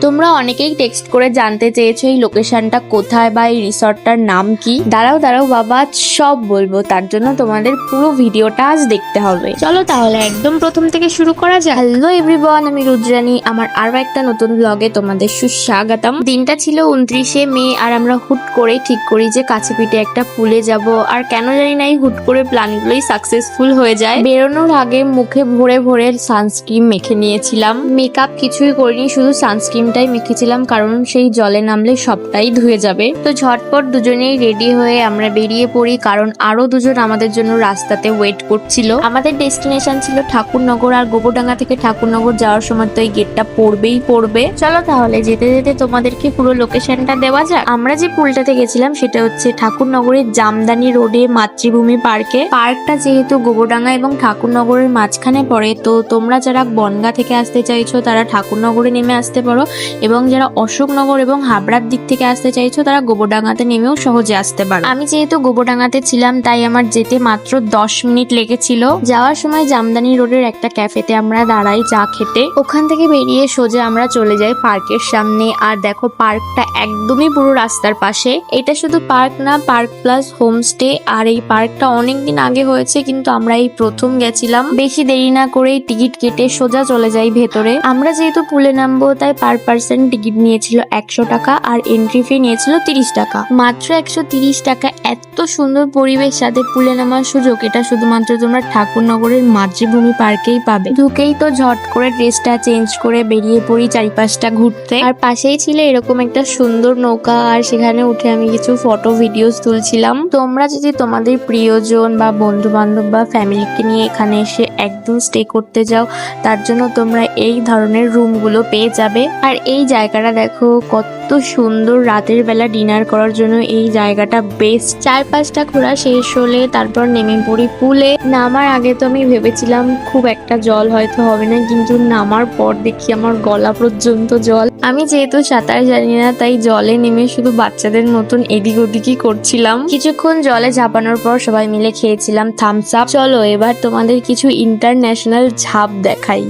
তোমরা অনেকেই টেক্সট করে জানতে চেয়েছো এই লোকেশনটা কোথায় বা এই রিসর্টটার নাম কি। দাঁড়াও বাবা, সব বলবো, তার জন্য তোমাদের পুরো ভিডিওটা আজ দেখতে হবে। চলো তাহলে একদম প্রথম থেকে শুরু করা যাক। হ্যালো এভরিওয়ান, আমি রুদ্রানী, আমার আরো একটা নতুন ব্লগে তোমাদের সুস্বাগতম। দিনটা ছিল 29শে মে আর আমরা হুট করে ঠিক করি যে কাছে পিঠে একটা পুলে যাব। আর কেন জানি না এই হুট করে প্ল্যানগুলোই সাকসেসফুল হয়ে যায়। বেরোনোর আগে মুখে ভরে ভরে সানস্ক্রিন মেখে নিয়েছিলাম। মেকআপ কিছুই করিনি, শুধু সানস্ক্রিনটাই মেখেছিলাম, কারণ সেই জলে নামলে সবটাই ধুয়ে যাবে। তো ঝটপট দুজনেই রেডি হয়ে আমরা বেরিয়ে পড়ি, কারণ আরো দুজন আমাদের জন্য রাস্তাতে ওয়েট করছিল। আমাদের ডেস্টিনেশন ছিল ঠাকুরনগর, আর গোবরডাঙ্গা থেকে ঠাকুরনগর যাওয়ার সময় তো এই গেটটা পড়বে। চলো তাহলে যেতে যেতে তোমাদেরকে পুরো লোকেশনটা দেওয়া যাক। আমরা যে পুলটাতে গেছিলাম সেটা হচ্ছে ঠাকুরনগরের জামদানি রোডে মাতৃভূমি পার্কে। পার্কটা যেহেতু গোবরডাঙ্গা এবং ঠাকুরনগরের মাঝখানে পড়ে, তো তোমরা যারা বনগাঁ থেকে আসতে চাইছো তারা ঠাকুরনগরে নেমে আসতে পারো, এবং যারা অশোকনগর এবং হাবড়ার দিক থেকে আসতে চাইছো তারা গোবরডাঙ্গাতে নেমেও সহজে আসতে পারো। আমি যেহেতু গোবরডাঙ্গাতে ছিলাম তাই আমার যেতে মাত্র 10 মিনিট লেগেছিল। যাওয়ার সময় জামদানি রোডের একটা ক্যাফেতে আমরা দাঁড়াই চা খেতে। ওখান থেকে বেরিয়ে সোজা আমরা চলে যাই পার্কের সামনে। আর দেখো, পার্কটা একদমই পুরো রাস্তার পাশে। এটা শুধু পার্ক না, পার্ক প্লাস হোমস্টে। আর এই পার্কটা অনেকদিন আগে হয়েছে, কিন্তু আমরা এই প্রথম গেছিলাম। বেশি দেরি না করেই টিকিট কেটে সোজা চলে যাই ভেতরে। আমরা যেহেতু পুলে নামবো তাই পার পার্সন টিকিট নিয়েছিল 100 টাকা, আর এন্ট্রি ফি নিয়েছিল 30 টাকা। মাত্র 130 টাকা এত সুন্দর পরিবেশ সাথে পুলে নামার সুযোগ, এটা শুধুমাত্র তোমরা ঠাকুরনগরের মাতৃভূমি পার্কেই পাবে। ঢুকেই তো ঝট করে ড্রেসটা চেঞ্জ করে বেরিয়ে পড়ি চারিপাশটা ঘুরতে। আর পাশেই ছিল এরকম একটা সুন্দর নৌকা, আর সেখানে উঠে আমি কিছু ফটো ভিডিওস তুলছিলাম। তোমরা যদি তোমাদের প্রিয়জন বা বন্ধু বান্ধব বা ফ্যামিলিকে নিয়ে এখানে এসে একদিন স্টে করতে যাও, তার জন্য তোমরা এই ধরনের রুমগুলো পেয়ে যাবে। আর এই জায়গাটা দেখো কত সুন্দর, রাতের বেলা ডিনার করার জন্য এই জায়গাটা বেস্ট। 4-5টা ঘোরা শেষ হলে তারপর নেমে পড়ি পুলে। নামার আগে তো আমি ভেবেছিলাম খুব একটা জল হয়তো হবে না, কিন্তু নামার পর দেখি আমার গলা পর্যন্ত জল। আমি যেহেতু সাঁতার জানি না তাই জলে নেমে শুধু বাচ্চাদের মতন এদিক ওদিকই করছিলাম। কিছুক্ষণ জলে ঝাঁপানোর পর সবাই মিলে খেয়েছিলাম থামস আপ। চলো এবার তোমাদের কিছু ইন্টারন্যাশনাল ঝাঁপ দেখাই।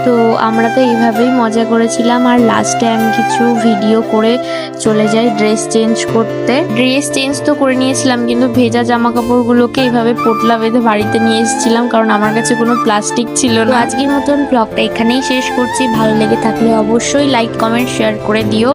তো আমরা তো এইভাবেই মজা করেছিলাম। আর লাস্টে আমি কিছু ভিডিও করে চলে যাই ড্রেস চেঞ্জ করতে। ড্রেস চেঞ্জ তো করে নিয়েছিলাম, কিন্তু ভেজা জামা কাপড়গুলোকে এইভাবে পোটলা বেঁধে বাড়িতে নিয়ে এসেছিলাম, কারণ আমার কাছে কোনো প্লাস্টিক ছিল না। আজকের মতন ব্লগটা এখানেই শেষ করছি। ভালো লেগে থাকলে অবশ্যই লাইক, কমেন্ট, শেয়ার করে দিও।